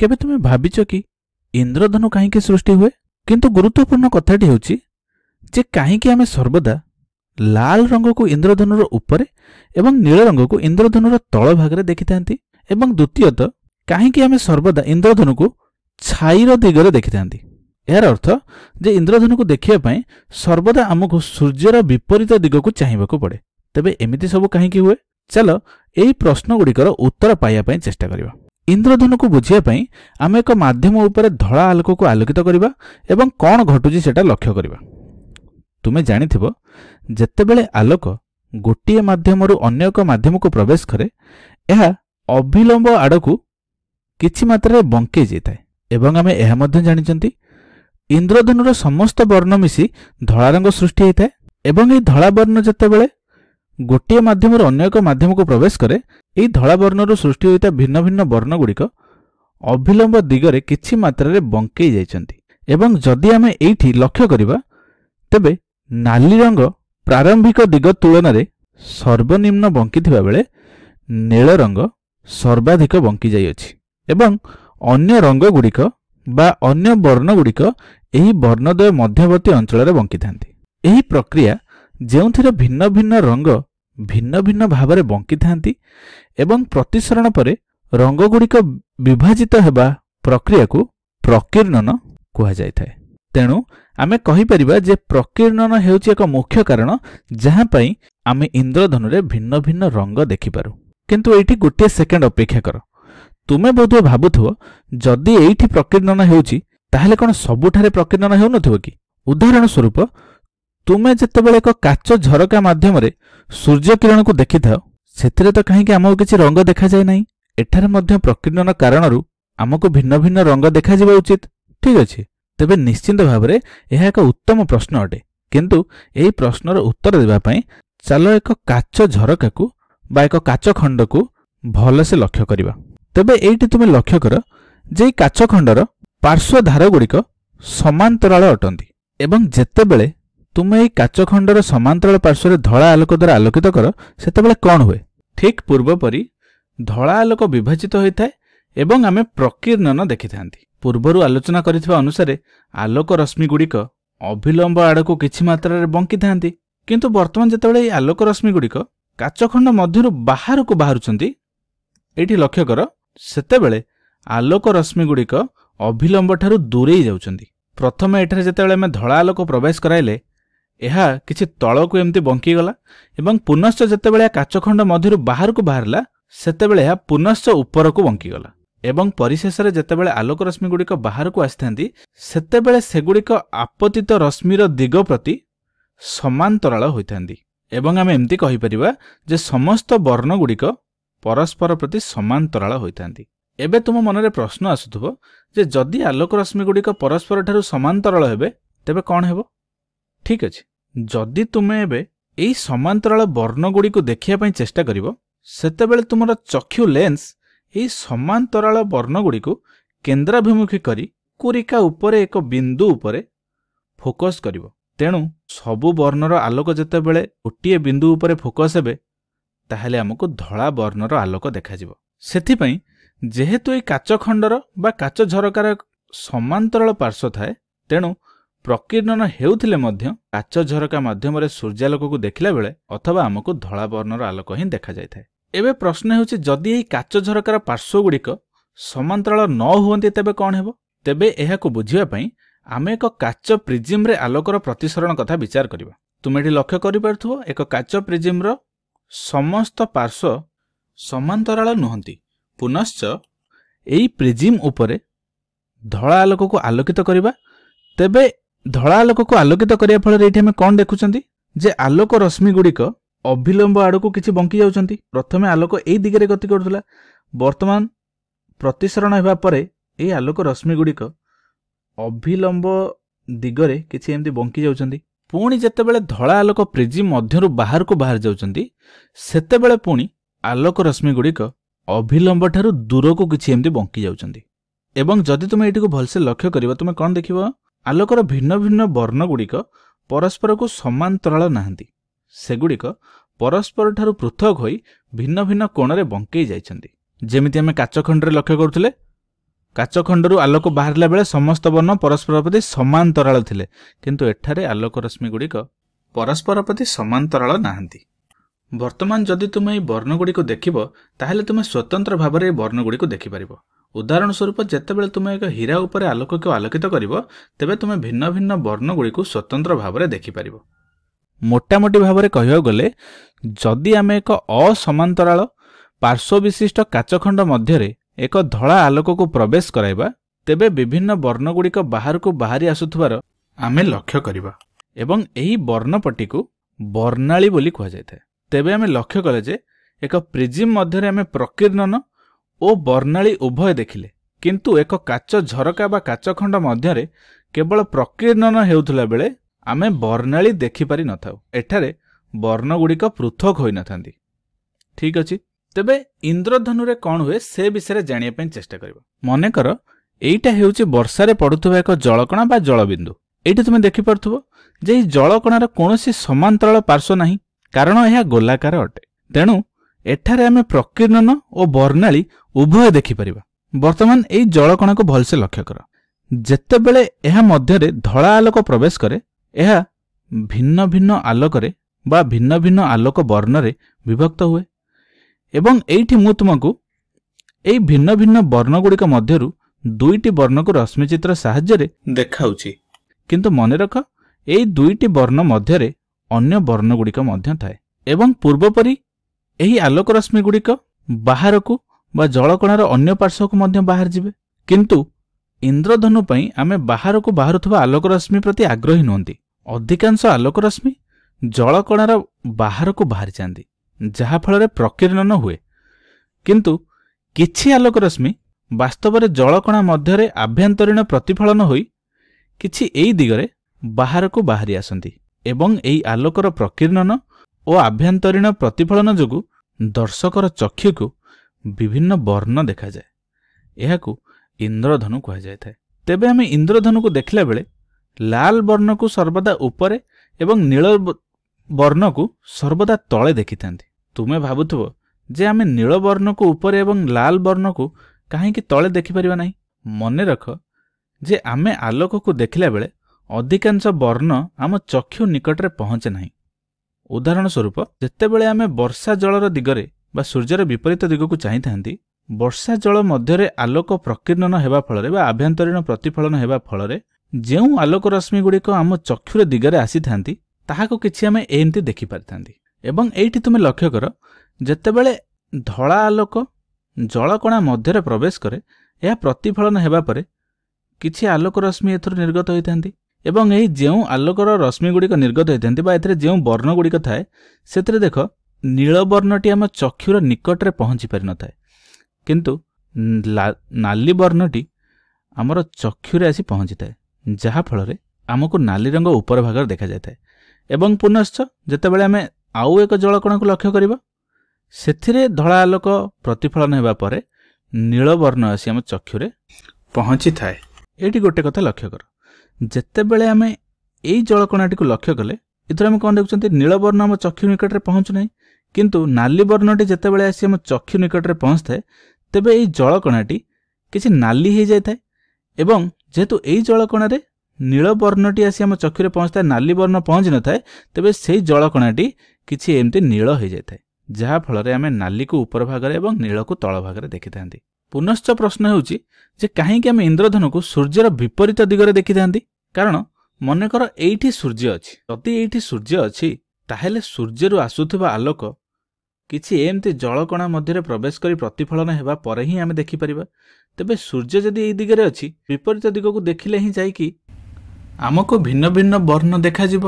केबे तुमे भाबिच कि इंद्रधनु कहीं सृष्टि हुए? किंतु गुरुत्वपूर्ण कथाटी होची जे कहीं आमे सर्वदा लाल रंग को इंद्रधनुर उपरे एवं नील रंग को इंद्रधनुर तल भागरे देखि थांती एवं द्वितीयत कहीं आमे सर्वदा इंद्रधनु को छाईर दिगरे देखि थांती। यार अर्थ जे इंद्रधनु को देखिया पई सर्वदा आमको सूर्यर विपरीत दिग को चाहिबाकू पड़े। तेबे एमिति सब कहीं हुए? चलो एई प्रश्न गुड़िकर उत्तर पाइबा पई चेष्टा करिबा। इंद्रधनु को बुझिया पई आमे एक माध्यम उपरे धड़ा आलोक को आलोकित करिबा एवं कौन घटुची सेटा लक्ष्य करिबा। तुमे जानिथिबो जेतेबेले आलोक गोटिए माध्यमरु अन्य एक माध्यम को प्रवेश करे एहा अभिलंब आड़कू किछि मात्रा बंके जाए एवं आमे एहा मध्य जानिचंती इंद्रधनुर समस्त वर्ण मिसी धड़ा रंग सृष्टि होता है एवं ये धड़ा वर्ण जेतेबेले गोटिए माध्यम अन्य एक माध्यम को प्रवेश करे यही धड़ा वर्णर सृष्टि होता भिन्न भिन्न वर्ण गुड़िक अभिलंब दिगरे किछि मात्रा बंकई जाइछंती। एवं जदि आमे एठी लक्ष्य करिबा तेबे नाली रंग प्रारंभिक दिग तुलन में सर्वनिम्न बंकी थिबा बेले नील रंग सर्वाधिक बंकी जाई अछि एवं अन्य रंग गुड़िक बा अन्य वर्ण गुड़िक एही वर्णद्वय मध्यवर्ती अंचल रे बंकी थांती। एही प्रक्रिया जेउथिरे भिन्न भिन्न रंग भिन्न भिन्न भाव बंकी थांती एवं प्रतिसरण परे रंग गुड़िक विभाजित हेबा प्रक्रिया को प्रकीर्णन कुहा जाय थाए। तेणु आमे कहि परिबा जे प्रकीर्णन हेउची एक मुख्य कारण जहां पई आमे इंद्रधनु रे भिन्न भिन्न रंग देखि पारू। किंतु एठी गोटे सेकेंड अपेक्षा कर। तुमे बोधो भाबुथो जदि एठी प्रकीर्णन हेउची ताहेले कोन सबुठारे प्रकीर्णन हेउ नथिबो कि? उदाहरण स्वरूप तुमे जेतेबेले एक काच झरका माध्यम रे सूर्य किरण को देखि थाओ सेथिरे तो कहीं आमको किछि रंग देखा जाय नाही। एठारे मध्य प्रकीर्णन कारणरू आमको भिन्न भिन्न रंग देखा जिबा उचित। ठीक अछि, तेबे निश्चित भाव में यह एक उत्तम प्रश्न अटे। किंतु एही प्रश्नर उत्तर देबा पई चलो एक काच झरका को बा एक काच खंड को भल से लक्ष्य करिबा। तेबे एठी तुमे लक्ष्य कर जे काच खंडर पार्श्व धार गुड़िक समांतराल अटंती एवं जेतेबेले तुमे काच खंडर समांतराल पार्श्व धड़ा आलोक द्वारा आलोकित कर सेतेबेले कौन हुए? ठीक पूर्व परी धड़ा आलोक विभाजित होता है एवं आमे प्रकीर्णन देखि थांती। पूर्वरु आलोचना करिथिबा अनुसारे आलोक रश्मि गुड़िक अभिलंब आड़क किछि मात्रा बंकी थांती। किंतु वर्तमान जेतेबेले आलोक रश्मि गुड़िक काच खंड मध्यरु बाहर को बाहरुचंती एठी लक्ष्य कर सेतेबेले आलोक रश्मि गुड़िक अभिलंब ठारू दूरेई जाउचंती। प्रथमे एठारे जेतेबेले आमे धड़ा आलोक प्रवेश कराइले एहा किछि तळकु एमती बंकी गला एवं पुनश्च जेतेबेले काच खंड मध्यरु बाहर को बाहरला सेतेबेले एहा पुनश्च ऊपर को बंकी गला एवं परिशेष रे जेतेबेले आलोक रश्मि गुड़िक बाहर को आस्थांती सेतेबेले सेगुड़िक आपतित रश्मिर दिग प्रति समांतराल होइथांती एवं आमे एमती कहि परिबा जे समस्त वर्ण गुड़िक परस्पर प्रति समांतराल होइथांती। एबे तुम मनरे प्रश्न आसुथबो जे जदि आलोक रश्मि गुड़िक परस्पर ठारू समांतराल हेबे तेबे कोन हेबो? ठीक अछि, जदि तुमे एबे एई समांतराल वर्ण गुड़िक देखिया पई चेष्टा करिवो सेतेबेले तुमर चक्षु लेंस एई समांतराल वर्ण गुड़िक केंद्राभिमुखी करी कुरिका उपरे एक बिंदु उपरे फोकस करिवो। तेणु सबु वर्णर आलोक जेतेबेले गोटिए बिंदु उपरे फोकस हेबे ताहेले हमको धड़ा वर्णर आलोक देखाजिवो। सेथिपई जेहेतु एई काच खंडर बा काच झरकार समांतराल पार्श्व थाए तेणु प्रकीर्णन हेउथिले मध्य काच झरका माध्यम रे सूर्यालोक को देखिला बेले अथवा हमको धड़ा वर्णर आलोक ही देखा जाय थाए। एबे प्रश्न हेउछि जदि एई काच झरकार पार्श्व गुड़िक समांतराल न हुवंती तेबे कोन हेबो? तेबे एहाको बुझिबा पई आमे एक काच प्रिज्म रे आलोकर प्रतिसरण कथा विचार करिबा। तुमे एठी लक्ष्य करि पारथुबो एक काच प्रिज्म रो समस्त पार्श्व समांतराल नुहंती पुनश्च एई प्रिज्म उपरे धड़ा आलोक को आलोकित करिबा। तेबे धड़ा आलोक को आलोकित करिया फल एठी हमें कौन देखुचंती जे आलोक रश्मि गुड़िक अभिलंब आड़क किछि बंकी जाउचंती। प्रथमे आलोक एई दिगरे गति करथुला, वर्तमान प्रतिसरण हेबा परे एई आलोक रश्मि गुड़िक अभिलंब दिगरे किछि एमती बंकी जाउचंती। पुणी जेतेबेले धड़ा आलोक प्रिज्म मध्यरु बाहर को बाहर जाउचंती सेतेबेले पुणी आलोक रश्मि गुड़िक अभिलंब ठारू दूर को किछि एमती बंकी जाउचंती। एवं जदि तुमे एटी को भलसे लक्ष्य करिबा तुमे कोन देखिबो आलोकर भिन्न भिन्न वर्ण गुड़िक परस्पर को समांतराल नाहंती, सेगुड़िक परस्पर ठारू पृथक होई भिन्न भिन्न कोण रे बंकई जाइछंती। जेमिति हमें काच खंड रे लक्ष्य करुथिले କାଚଖଣ୍ଡରୁ ଆଲୋକ ବାହାରିଲା ବେଳେ ସମସ୍ତ ବର୍ଣ୍ଣ ପରସ୍ପର ପ୍ରତି ସମାନ୍ତରାଳ ଥିଲେ, କିନ୍ତୁ ଏଠାରେ ଆଲୋକ ରଶ୍ମିଗୁଡ଼ିକ ପରସ୍ପର ପ୍ରତି ସମାନ୍ତରାଳ ନାହାନ୍ତି। ବର୍ତ୍ତମାନ ଯଦି ତୁମେ ଏହି ବର୍ଣ୍ଣଗୁଡ଼ିକୁ ଦେଖିବ, ତାହେଲେ ତୁମେ ସ୍ୱତନ୍ତ୍ର ଭାବରେ ଏହି ବର୍ଣ୍ଣଗୁଡ଼ିକୁ ଦେଖିପାରିବ। ଉଦାହରଣ ସ୍ୱରୂପ, ଯେତେବେଳେ ତୁମେ ଏକ ହୀରା ଉପରେ ଆଲୋକକୁ ଆଲୋକିତ କରିବ, ତେବେ ତୁମେ ଭିନ୍ନ ଭିନ୍ନ ବର୍ଣ୍ଣଗୁଡ଼ିକୁ ସ୍ୱତନ୍ତ୍ର ଭାବରେ ଦେଖିପାରିବ। ମୋଟାମୋଟି ଭାବରେ କହିବାକୁ ଗଲେ, ଯଦି ଆମେ ଏକ ଅସମାନ୍ତରାଳ ପାର୍ଶ୍ୱ ବିଶିଷ୍ଟ କାଚଖଣ୍ଡ ମଧ୍ୟରେ ଏକ ଧଳା ଆଲୋକକୁ ପ୍ରବେଶ କରାଇବା, ତେବେ ବିଭିନ୍ନ ବର୍ଣ୍ଣଗୁଡ଼ିକ ବାହାରକୁ ବାହାରି ଆସୁଥିବାର ଆମେ ଲକ୍ଷ୍ୟ କରିବା ଏବଂ ଏହି ବର୍ଣ୍ଣପଟିକୁ ବର୍ଣ୍ଣାଳୀ ବୋଲି କୁହାଯାଇଥାଏ। ତେବେ ଆମେ ଲକ୍ଷ୍ୟ କଲେ ଯେ ଏକ ପ୍ରିଜିମ୍ ମଧ୍ୟରେ ଆମେ ପ୍ରକୀର୍ଣ୍ଣନ ଓ ବର୍ଣ୍ଣାଳୀ ଉଭୟ ଦେଖିଲେ, କିନ୍ତୁ ଏକ କାଚ ଝରକା ବା କାଚଖଣ୍ଡ ମଧ୍ୟରେ କେବଳ ପ୍ରକୀର୍ଣ୍ଣନ ହେଉଥିଲା ବେଳେ ଆମେ ବର୍ଣ୍ଣାଳୀ ଦେଖିପାରି ନଥାଉ। ଏଠାରେ ବର୍ଣ୍ଣଗୁଡ଼ିକ ପୃଥକ ହୋଇନଥାନ୍ତି। ଠିକ୍ ଅଛି, ତେବେ ଇନ୍ଦ୍ରଧନୁରେ କ'ଣ ହୁଏ ସେ ବିଷୟରେ ଜାଣିବା ପାଇଁ ଚେଷ୍ଟା କରିବା। ମନେକର ଏଇଟା ହେଉଛି ବର୍ଷାରେ ପଡ଼ୁଥିବା ଏକ ଜଳକଣା ବା ଜଳବିନ୍ଦୁ। ଏଇଠି ତୁମେ ଦେଖିପାରୁଥିବ ଯେ ଏହି ଜଳକଣାର କୌଣସି ସମାନ୍ତରାଳ ପାର୍ଶ୍ୱ ନାହିଁ, କାରଣ ଏହା ଗୋଲାକାର ଅଟେ। ତେଣୁ ଏଠାରେ ଆମେ ପ୍ରକୀର୍ଣ୍ଣନ ଓ ବର୍ଣ୍ଣାଳୀ ଉଭୟ ଦେଖିପାରିବା। ବର୍ତ୍ତମାନ ଏହି ଜଳକଣାକୁ ଭଲସେ ଲକ୍ଷ୍ୟ କର। ଯେତେବେଳେ ଏହା ମଧ୍ୟରେ ଧଳା ଆଲୋକ ପ୍ରବେଶ କରେ, ଏହା ଭିନ୍ନ ଭିନ୍ନ ଆଲୋକରେ ବା ଭିନ୍ନ ଭିନ୍ନ ଆଲୋକ ବର୍ଣ୍ଣରେ ବିଭକ୍ତ ହୁଏ ଏବଂ ଏଇଠି ମୁଁ ତୁମକୁ ଏହି ଭିନ୍ନ ଭିନ୍ନ ବର୍ଣ୍ଣଗୁଡ଼ିକ ମଧ୍ୟରୁ ଦୁଇଟି ବର୍ଣ୍ଣକୁ ରଶ୍ମିଚିତ୍ର ସାହାଯ୍ୟରେ ଦେଖାଉଛି। କିନ୍ତୁ ମନେ ରଖ, ଏହି ଦୁଇଟି ବର୍ଣ୍ଣ ମଧ୍ୟରେ ଅନ୍ୟ ବର୍ଣ୍ଣଗୁଡ଼ିକ ମଧ୍ୟ ଥାଏ ଏବଂ ପୂର୍ବପରି ଏହି ଆଲୋକ ରଶ୍ମିଗୁଡ଼ିକ ବାହାରକୁ ବା ଜଳକଣାର ଅନ୍ୟ ପାର୍ଶ୍ୱକୁ ମଧ୍ୟ ବାହାରିଯିବେ। କିନ୍ତୁ ଇନ୍ଦ୍ରଧନୁ ପାଇଁ ଆମେ ବାହାରକୁ ବାହାରୁଥିବା ଆଲୋକ ରଶ୍ମି ପ୍ରତି ଆଗ୍ରହୀ ନୁହନ୍ତି। ଅଧିକାଂଶ ଆଲୋକ ରଶ୍ମି ଜଳକଣାର ବାହାରକୁ ବାହାରିଯାଆନ୍ତି, ଯାହାଫଳରେ ପ୍ରକୀର୍ଣ୍ଣନ ହୁଏ। କିନ୍ତୁ କିଛି ଆଲୋକ ରଶ୍ମି ବାସ୍ତବରେ ଜଳକଣା ମଧ୍ୟରେ ଆଭ୍ୟନ୍ତରୀଣ ପ୍ରତିଫଳନ ହୋଇ କିଛି ଏହି ଦିଗରେ ବାହାରକୁ ବାହାରି ଆସନ୍ତି ଏବଂ ଏହି ଆଲୋକର ପ୍ରକୀର୍ଣ୍ଣନ ଓ ଆଭ୍ୟନ୍ତରୀଣ ପ୍ରତିଫଳନ ଯୋଗୁଁ ଦର୍ଶକର ଚକ୍ଷୁକୁ ବିଭିନ୍ନ ବର୍ଣ୍ଣ ଦେଖାଯାଏ। ଏହାକୁ ଇନ୍ଦ୍ରଧନୁ କୁହାଯାଇଥାଏ। ତେବେ ଆମେ ଇନ୍ଦ୍ରଧନୁକୁ ଦେଖିଲା ବେଳେ ଲାଲ ବର୍ଣ୍ଣକୁ ସର୍ବଦା ଉପରେ ଏବଂ ନୀଳ ବର୍ଣ୍ଣକୁ ସର୍ବଦା ତଳେ ଦେଖିଥାନ୍ତି। ତୁମେ ଭାବୁଥିବ ଯେ ଆମେ ନୀଳ ବର୍ଣ୍ଣକୁ ଉପରେ ଏବଂ ଲାଲ ବର୍ଣ୍ଣକୁ କାହିଁକି ତଳେ ଦେଖିପାରିବା ନାହିଁ? ମନେ ରଖ ଯେ ଆମେ ଆଲୋକକୁ ଦେଖିଲା ବେଳେ ଅଧିକାଂଶ ବର୍ଣ୍ଣ ଆମ ଚକ୍ଷୁ ନିକଟରେ ପହଞ୍ଚେ ନାହିଁ। ଉଦାହରଣ ସ୍ୱରୂପ, ଯେତେବେଳେ ଆମେ ବର୍ଷା ଜଳର ଦିଗରେ ବା ସୂର୍ଯ୍ୟର ବିପରୀତ ଦିଗକୁ ଚାହିଁଥାନ୍ତି, ବର୍ଷା ଜଳ ମଧ୍ୟରେ ଆଲୋକ ପ୍ରକୀର୍ଣ୍ଣନ ହେବା ଫଳରେ ବା ଆଭ୍ୟନ୍ତରୀଣ ପ୍ରତିଫଳନ ହେବା ଫଳରେ ଯେଉଁ ଆଲୋକ ରଶ୍ମିଗୁଡ଼ିକ ଆମ ଚକ୍ଷୁର ଦିଗରେ ଆସିଥାନ୍ତି, ତାହାକୁ କିଛି ଆମେ ଏମିତି ଦେଖିପାରିଥାନ୍ତି। ଏବଂ ଏଇଠି ତୁମେ ଲକ୍ଷ୍ୟ କର, ଯେତେବେଳେ ଧଳା ଆଲୋକ ଜଳକଣା ମଧ୍ୟରେ ପ୍ରବେଶ କରେ, ଏହା ପ୍ରତିଫଳନ ହେବା ପରେ କିଛି ଆଲୋକ ରଶ୍ମି ଏଥିରୁ ନିର୍ଗତ ହୋଇଥାନ୍ତି ଏବଂ ଏହି ଯେଉଁ ଆଲୋକର ରଶ୍ମିଗୁଡ଼ିକ ନିର୍ଗତ ହୋଇଥାନ୍ତି ବା ଏଥିରେ ଯେଉଁ ବର୍ଣ୍ଣଗୁଡ଼ିକ ଥାଏ, ସେଥିରେ ଦେଖ ନୀଳ ବର୍ଣ୍ଣଟି ଆମ ଚକ୍ଷୁର ନିକଟରେ ପହଞ୍ଚି ପାରିନଥାଏ, କିନ୍ତୁ ନାଲି ବର୍ଣ୍ଣଟି ଆମର ଚକ୍ଷୁରେ ଆସି ପହଞ୍ଚିଥାଏ, ଯାହାଫଳରେ ଆମକୁ ନାଲି ରଙ୍ଗ ଉପର ଭାଗରେ ଦେଖାଯାଇଥାଏ। ଏବଂ ପୁନଶ୍ଚ ଯେତେବେଳେ ଆମେ ଆଉ ଏକ ଜଳକଣାକୁ ଲକ୍ଷ୍ୟ କରିବା, ସେଥିରେ ଧଳା ଆଲୋକ ପ୍ରତିଫଳନ ହେବା ପରେ ନୀଳ ବର୍ଣ୍ଣ ଆସି ଆମ ଚକ୍ଷୁରେ ପହଞ୍ଚିଥାଏ। ଏଇଠି ଗୋଟେ କଥା ଲକ୍ଷ୍ୟ କର, ଯେତେବେଳେ ଆମେ ଏଇ ଜଳକଣାଟିକୁ ଲକ୍ଷ୍ୟ କଲେ, ଏଥିରେ ଆମେ କ'ଣ ଦେଖୁଛନ୍ତି? ନୀଳ ବର୍ଣ୍ଣ ଆମ ଚକ୍ଷୁ ନିକଟରେ ପହଞ୍ଚୁନାହିଁ, କିନ୍ତୁ ନାଲି ବର୍ଣ୍ଣଟି ଯେତେବେଳେ ଆସି ଆମ ଚକ୍ଷୁ ନିକଟରେ ପହଞ୍ଚିଥାଏ, ତେବେ ଏହି ଜଳକଣାଟି କିଛି ନାଲି ହୋଇଯାଇଥାଏ ଏବଂ ଯେହେତୁ ଏହି ଜଳକଣାରେ ନୀଳ ବର୍ଣ୍ଣଟି ଆସି ଆମ ଚକ୍ଷୁରେ ପହଞ୍ଚିଥାଏ, ନାଲି ବର୍ଣ୍ଣ ପହଞ୍ଚି ନଥାଏ, ତେବେ ସେହି ଜଳକଣାଟି କିଛି ଏମିତି ନୀଳ ହୋଇଯାଇଥାଏ, ଯାହାଫଳରେ ଆମେ ନାଲିକୁ ଉପର ଭାଗରେ ଏବଂ ନୀଳକୁ ତଳ ଭାଗରେ ଦେଖିଥାନ୍ତି। ପୁନଶ୍ଚ ପ୍ରଶ୍ନ ହେଉଛି ଯେ କାହିଁକି ଆମେ ଇନ୍ଦ୍ରଧନୁକୁ ସୂର୍ଯ୍ୟର ବିପରୀତ ଦିଗରେ ଦେଖିଥାନ୍ତି? କାରଣ ମନେକର ଏଇଠି ସୂର୍ଯ୍ୟ ଅଛି। ଯଦି ଏଇଠି ସୂର୍ଯ୍ୟ ଅଛି, ତାହେଲେ ସୂର୍ଯ୍ୟରୁ ଆସୁଥିବା ଆଲୋକ କିଛି ଏମିତି ଜଳକଣା ମଧ୍ୟରେ ପ୍ରବେଶ କରି ପ୍ରତିଫଳନ ହେବା ପରେ ହିଁ ଆମେ ଦେଖିପାରିବା। ତେବେ ସୂର୍ଯ୍ୟ ଯଦି ଏଇ ଦିଗରେ ଅଛି, ବିପରୀତ ଦିଗକୁ ଦେଖିଲେ ହିଁ ଯାଇକି ଆମକୁ ଭିନ୍ନ ଭିନ୍ନ ବର୍ଣ୍ଣ ଦେଖାଯିବ।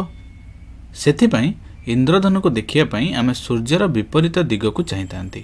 ସେଥିପାଇଁ ଇନ୍ଦ୍ରଧନୁକୁ ଦେଖିବା ପାଇଁ ଆମେ ସୂର୍ଯ୍ୟର ବିପରୀତ ଦିଗକୁ ଚାହିଁଥାନ୍ତି।